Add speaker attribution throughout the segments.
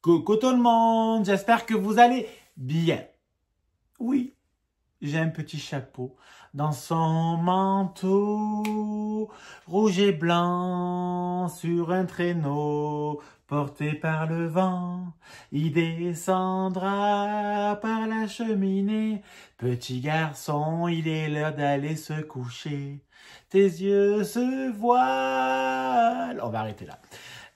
Speaker 1: Coucou tout le monde, j'espère que vous allez bien. Oui, j'ai un petit chapeau dans son manteau, rouge et blanc sur un traîneau, porté par le vent. Il descendra par la cheminée. Petit garçon, il est l'heure d'aller se coucher. Tes yeux se voilent. On va arrêter là.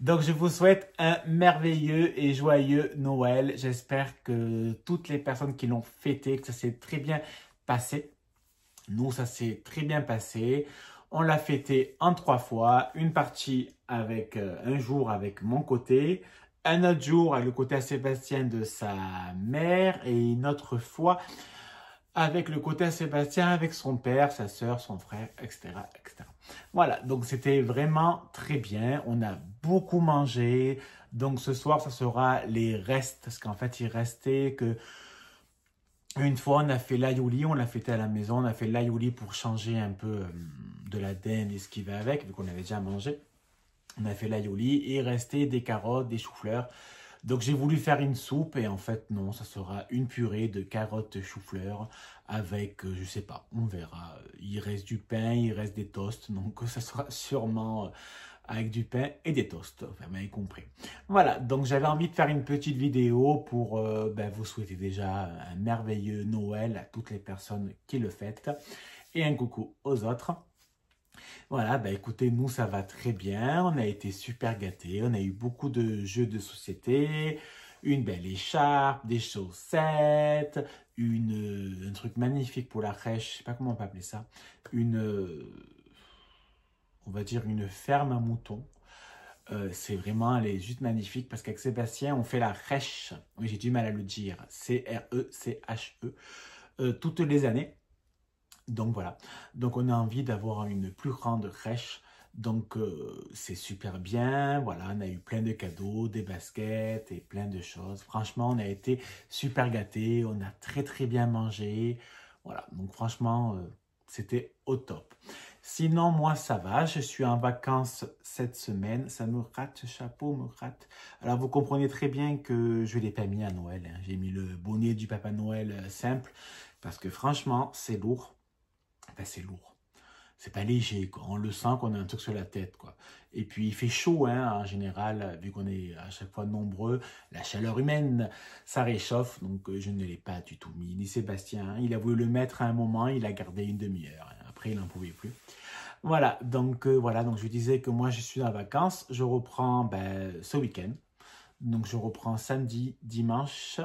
Speaker 1: Donc, je vous souhaite un merveilleux et joyeux Noël. J'espère que toutes les personnes qui l'ont fêté, que ça s'est très bien passé. Nous, ça s'est très bien passé. On l'a fêté en 3 fois. Une partie avec un jour avec mon côté, un autre jour avec le côté à Sébastien de sa mère et une autre fois avec le côté à Sébastien avec son père, sa sœur, son frère, etc., etc. Voilà, donc c'était vraiment très bien. On a beaucoup mangé. Donc ce soir, ça sera les restes. Parce qu'en fait, il restait que une fois, on a fait l'aïouli, on l'a fêté à la maison. On a fait l'aïouli pour changer un peu de la dinde et ce qui va avec, vu qu'on avait déjà mangé. On a fait l'aïouli et il restait des carottes, des choux-fleurs. Donc j'ai voulu faire une soupe et en fait non, ça sera une purée de carottes chou-fleur avec, je sais pas, on verra. Il reste du pain, il reste des toasts, donc ça sera sûrement avec du pain et des toasts, enfin, vous m'avez compris. Voilà, donc j'avais envie de faire une petite vidéo pour vous souhaiter déjà un merveilleux Noël à toutes les personnes qui le fêtent et un coucou aux autres. Voilà, écoutez, nous ça va très bien, on a été super gâtés, on a eu beaucoup de jeux de société, une belle écharpe, des chaussettes, un truc magnifique pour la crèche, je sais pas comment on peut appeler ça, on va dire une ferme à moutons. C'est vraiment, elle est juste magnifique parce qu'avec Sébastien, on fait la crèche, oui j'ai du mal à le dire, C-R-E-C-H-E, toutes les années. Donc voilà, donc on a envie d'avoir une plus grande crèche, donc c'est super bien, voilà, on a eu plein de cadeaux, des baskets et plein de choses. Franchement, on a été super gâtés, on a très très bien mangé, voilà, donc franchement, c'était au top. Sinon, moi ça va, je suis en vacances cette semaine, ça me rate, ce chapeau me rate. Alors vous comprenez très bien que je ne l'ai pas mis à Noël, hein. J'ai mis le bonnet du Papa Noël simple, parce que franchement, c'est lourd. Ben, c'est lourd. C'est pas léger, quoi. On le sent qu'on a un truc sur la tête, quoi. Et puis, il fait chaud, hein, en général, vu qu'on est à chaque fois nombreux. La chaleur humaine, ça réchauffe, donc je ne l'ai pas du tout mis. Ni Sébastien, hein, il a voulu le mettre à un moment, il a gardé une demi-heure. Hein. Après, il n'en pouvait plus. Voilà, donc je disais que moi, je suis en vacances. Je reprends ce week-end. Donc, je reprends samedi, dimanche.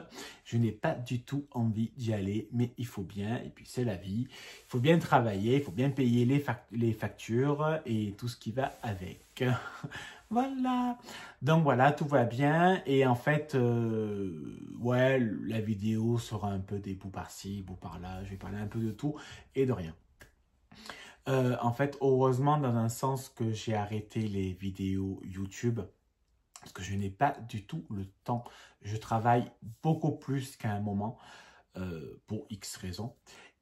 Speaker 1: Je n'ai pas du tout envie d'y aller, mais il faut bien. Et puis, c'est la vie. Il faut bien travailler, il faut bien payer les factures et tout ce qui va avec. Voilà. Donc, voilà, tout va bien. Et en fait, ouais, la vidéo sera un peu des bouts par-ci, bouts par-là. Je vais parler un peu de tout et de rien. En fait, heureusement, dans un sens que j'ai arrêté les vidéos YouTube, parce que je n'ai pas du tout le temps. Je travaille beaucoup plus qu'à un moment pour X raisons.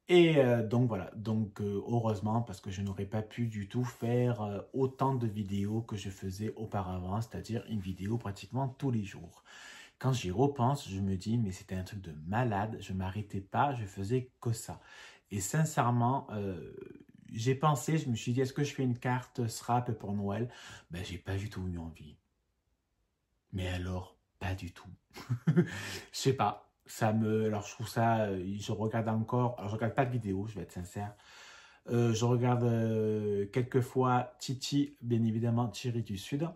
Speaker 1: Et donc voilà, donc heureusement parce que je n'aurais pas pu du tout faire autant de vidéos que je faisais auparavant, c'est-à-dire une vidéo pratiquement tous les jours. Quand j'y repense, je me dis mais c'était un truc de malade, je ne m'arrêtais pas, je faisais que ça. Et sincèrement, j'ai pensé, je me suis dit est-ce que je fais une carte Scrap pour Noël? Ben j'ai pas du tout eu envie. Mais alors, pas du tout. Je sais pas. Alors, je trouve ça... je regarde encore... Alors, je regarde pas de vidéos, je vais être sincère. Je regarde quelquefois Titi, bien évidemment, Thierry du Sud.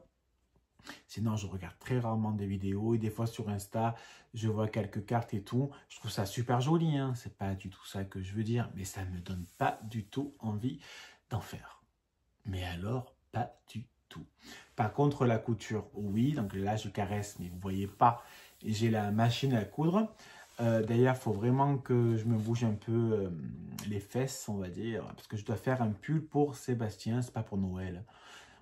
Speaker 1: Sinon, je regarde très rarement des vidéos. Et des fois, sur Insta, je vois quelques cartes et tout. Je trouve ça super joli, hein. C'est pas du tout ça que je veux dire. Mais ça me donne pas du tout envie d'en faire. Mais alors, pas du tout. Par contre, la couture, oui. Donc là, je caresse, mais vous ne voyez pas. J'ai la machine à coudre. D'ailleurs, il faut vraiment que je me bouge un peu les fesses, on va dire. Parce que je dois faire un pull pour Sébastien. Ce n'est pas pour Noël.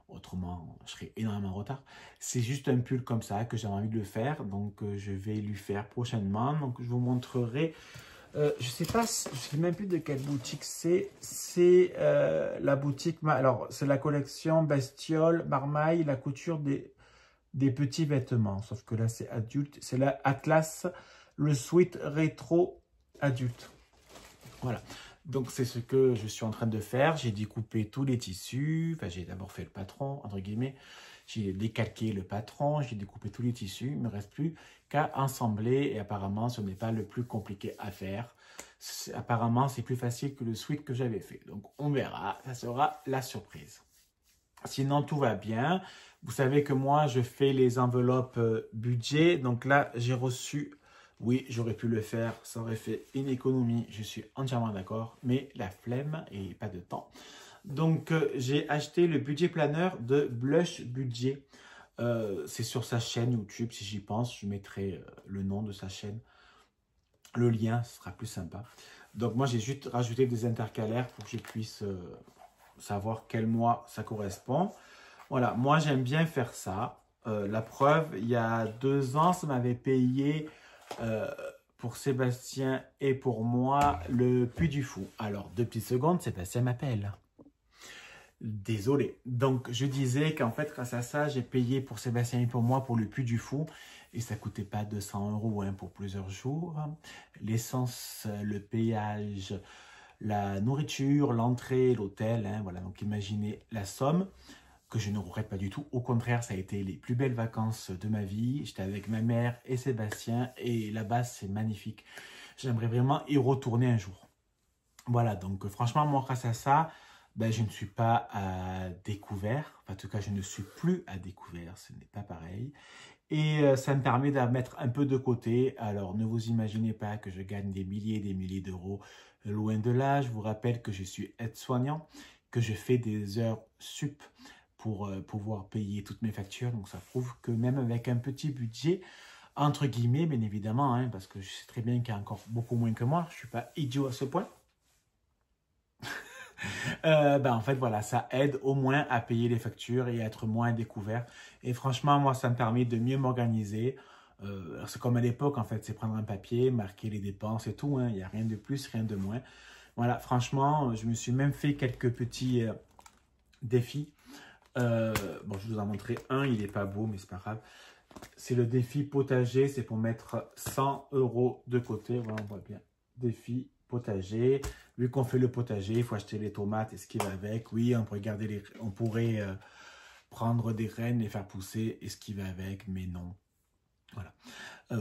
Speaker 1: Autrement, je serais énormément en retard. C'est juste un pull comme ça que j'ai envie de le faire. Donc, je vais lui faire prochainement. Donc, je vous montrerai... je sais pas, je sais même plus de quelle boutique c'est. C'est la boutique, alors c'est la collection Bestiole, Marmaille, la couture des des petits vêtements. Sauf que là, c'est adulte. C'est la Atlas, le sweat rétro adulte. Voilà. Donc, c'est ce que je suis en train de faire. J'ai découpé tous les tissus. Enfin, j'ai d'abord fait le patron, entre guillemets. J'ai décalqué le patron, j'ai découpé tous les tissus. Il ne me reste plus qu'à assembler. Et apparemment, ce n'est pas le plus compliqué à faire. Apparemment, c'est plus facile que le sweat que j'avais fait. Donc, on verra. Ça sera la surprise. Sinon, tout va bien. Vous savez que moi, je fais les enveloppes budget. Donc là, j'ai reçu... Oui, j'aurais pu le faire. Ça aurait fait une économie. Je suis entièrement d'accord. Mais la flemme et pas de temps. Donc, j'ai acheté le budget planner de Blush Budget. C'est sur sa chaîne YouTube. Si j'y pense, je mettrai le nom de sa chaîne. Le lien, ce sera plus sympa. Donc, moi, j'ai juste rajouté des intercalaires pour que je puisse savoir quel mois ça correspond. Voilà, moi, j'aime bien faire ça. La preuve, il y a 2 ans, ça m'avait payé pour Sébastien et pour moi le Puy du Fou. Alors, 2 petites secondes, Sébastien m'appelle. Désolé. Donc, je disais qu'en fait, grâce à ça, j'ai payé pour Sébastien et pour moi pour le Puy du Fou. Et ça ne coûtait pas 200 € hein, pour plusieurs jours. L'essence, le péage, la nourriture, l'entrée, l'hôtel. Hein, voilà, donc imaginez la somme que je ne regrette pas du tout. Au contraire, ça a été les plus belles vacances de ma vie. J'étais avec ma mère et Sébastien. Et là-bas, c'est magnifique. J'aimerais vraiment y retourner un jour. Voilà, donc franchement, moi, grâce à ça, ben, je ne suis pas à découvert. Enfin, en tout cas, je ne suis plus à découvert. Ce n'est pas pareil. Et ça me permet de mettre un peu de côté. Alors, ne vous imaginez pas que je gagne des milliers d'euros. Loin de là, je vous rappelle que je suis aide-soignant, que je fais des heures sup pour pouvoir payer toutes mes factures. Donc, ça prouve que même avec un petit budget, entre guillemets, bien évidemment, hein, parce que je sais très bien qu'il y a encore beaucoup moins que moi. Je ne suis pas idiot à ce point. En fait, voilà, ça aide au moins à payer les factures et à être moins découvert. Et franchement, moi, ça me permet de mieux m'organiser. C'est comme à l'époque, en fait, c'est prendre un papier, marquer les dépenses et tout. Hein. Il n'y a rien de plus, rien de moins. Voilà, franchement, je me suis même fait quelques petits défis. Bon, je vais vous en montrer un, il n'est pas beau, mais c'est pas grave. C'est le défi potager, c'est pour mettre 100 € de côté. Voilà, on voit bien. Défi potager. Vu qu'on fait le potager, il faut acheter les tomates et ce qui va avec. Oui, on pourrait garder on pourrait prendre des graines, les faire pousser et ce qui va avec, mais non. Voilà.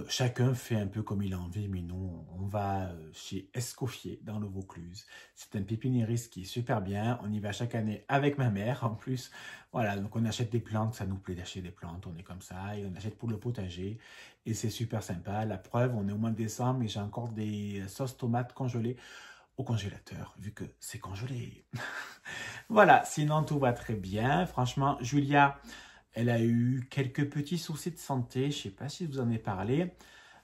Speaker 1: Chacun fait un peu comme il a envie, mais non, on va chez Escoffier dans le Vaucluse. C'est un pépiniériste qui est super bien. On y va chaque année avec ma mère en plus. Voilà, donc on achète des plantes, ça nous plaît d'acheter des plantes, on est comme ça, et on achète pour le potager. Et c'est super sympa. La preuve, on est au mois de décembre et j'ai encore des sauces tomates congelées au congélateur, vu que c'est congelé. Voilà, sinon tout va très bien. Franchement, Julia, elle a eu quelques petits soucis de santé, je ne sais pas si je vous en ai parlé.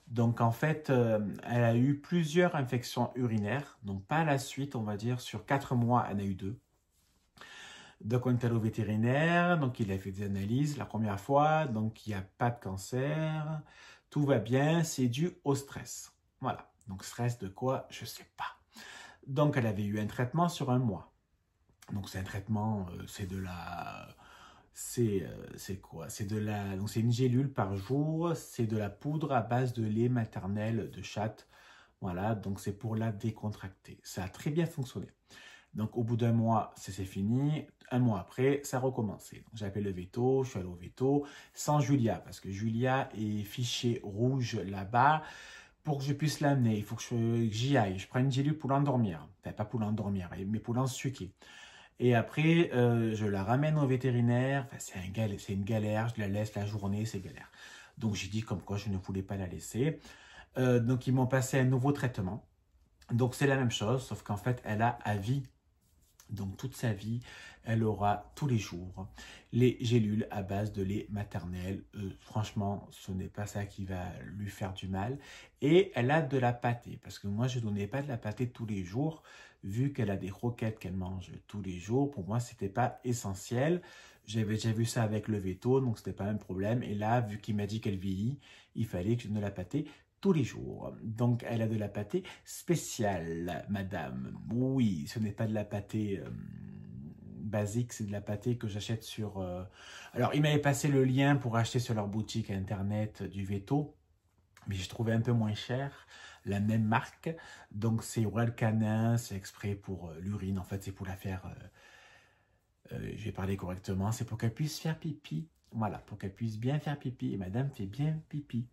Speaker 1: Donc en fait, elle a eu plusieurs infections urinaires, donc pas à la suite, on va dire, sur 4 mois, elle en a eu 2. Donc on est allé au vétérinaire, donc il a fait des analyses la première fois, donc il n'y a pas de cancer, tout va bien, c'est dû au stress. Voilà, donc stress de quoi, je ne sais pas. Donc elle avait eu un traitement sur 1 mois. Donc c'est un traitement, c'est de la... C'est quoi? C'est de la... Donc c'est une gélule par jour, c'est de la poudre à base de lait maternel de chatte. Voilà, donc c'est pour la décontracter. Ça a très bien fonctionné. Donc au bout d'1 mois, c'est fini. 1 mois après, ça a recommencé. J'ai appelé le veto, je suis allé au veto, sans Julia, parce que Julia est fichée rouge là-bas. Pour que je puisse l'amener, il faut que j'y aille. Je prends une gélule pour l'endormir. Enfin, pas pour l'endormir, mais pour l'ensuquer. Et après, je la ramène au vétérinaire. Enfin, c'est une galère. Je la laisse la journée, c'est galère. Donc, j'ai dit comme quoi je ne voulais pas la laisser. Donc, ils m'ont passé un nouveau traitement. Donc, c'est la même chose, sauf qu'en fait, elle a à vie. Donc, toute sa vie, elle aura tous les jours les gélules à base de lait maternel. Franchement, ce n'est pas ça qui va lui faire du mal. Et elle a de la pâtée, parce que moi, je ne donnais pas de la pâtée tous les jours, vu qu'elle a des croquettes qu'elle mange tous les jours. Pour moi, ce n'était pas essentiel. J'avais déjà vu ça avec le veto, donc ce n'était pas un problème. Et là, vu qu'il m'a dit qu'elle vieillit, il fallait que je donne de la pâtée tous les jours. Donc, elle a de la pâtée spéciale, madame. Oui, ce n'est pas de la pâtée basique, c'est de la pâtée que j'achète sur... Alors, ils m'avaient passé le lien pour acheter sur leur boutique internet du Veto, mais j'ai trouvé un peu moins cher, la même marque. Donc, c'est Royal Canin, c'est exprès pour l'urine. En fait, c'est pour la faire... je vais parler correctement, c'est pour qu'elle puisse faire pipi. Voilà, pour qu'elle puisse bien faire pipi. Et madame fait bien pipi.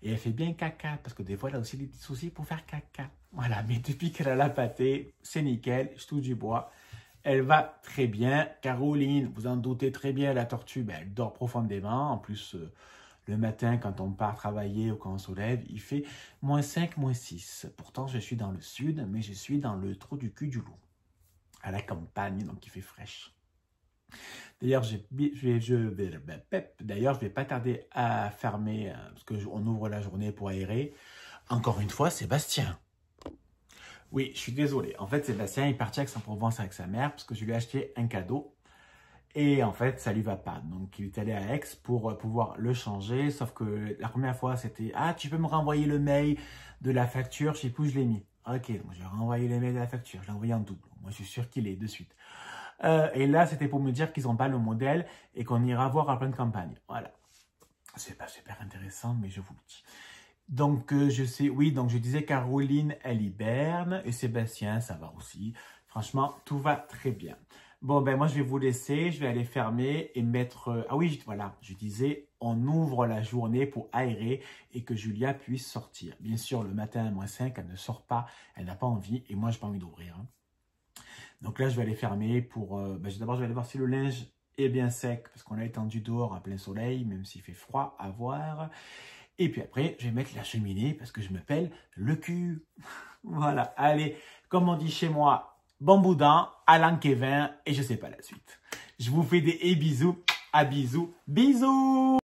Speaker 1: Et elle fait bien caca, parce que des fois, elle a aussi des petits soucis pour faire caca. Voilà, mais depuis qu'elle a la pâtée, c'est nickel, je touche du bois. Elle va très bien. Caroline, vous en doutez très bien, la tortue, ben, elle dort profondément. En plus, le matin, quand on part travailler ou quand on se lève, il fait -5, -6. Pourtant, je suis dans le sud, mais je suis dans le trou du cul du loup. À la campagne, donc il fait fraîche. D'ailleurs, je vais pas tarder à fermer, parce qu'on ouvre la journée pour aérer. Encore une fois, Sébastien. Oui, je suis désolé. En fait, Sébastien est parti à Aix-en-Provence avec sa mère, parce que je lui ai acheté un cadeau. Et en fait, ça lui va pas. Donc, il est allé à Aix pour pouvoir le changer. Sauf que la première fois, c'était « Ah, tu peux me renvoyer le mail de la facture ?» Je sais plus où je l'ai mis. Ok, donc j'ai renvoyé le mail de la facture. Je l'ai envoyé en double. Moi, je suis sûr qu'il est de suite. Et là, c'était pour me dire qu'ils n'ont pas le modèle et qu'on ira voir à pleine campagne. Voilà. C'est pas super intéressant, mais je vous le dis. Donc, je sais, oui, donc je disais Caroline, elle hiberne et Sébastien, ça va aussi. Franchement, tout va très bien. Bon, ben moi, je vais vous laisser. Je vais aller fermer et mettre... Ah oui, voilà, je disais, on ouvre la journée pour aérer et que Julia puisse sortir. Bien sûr, le matin à -5, elle ne sort pas, elle n'a pas envie et moi, je n'ai pas envie d'ouvrir. Hein. Donc là, je vais aller fermer pour... d'abord, je vais aller voir si le linge est bien sec parce qu'on l'a étendu dehors à plein soleil, même s'il fait froid à voir. Et puis après, je vais mettre la cheminée parce que je me pèle le cul. Voilà, allez, comme on dit chez moi, bon boudin, Alain Kevin et je sais pas la suite. Je vous fais des bisous, à bisous, bisous.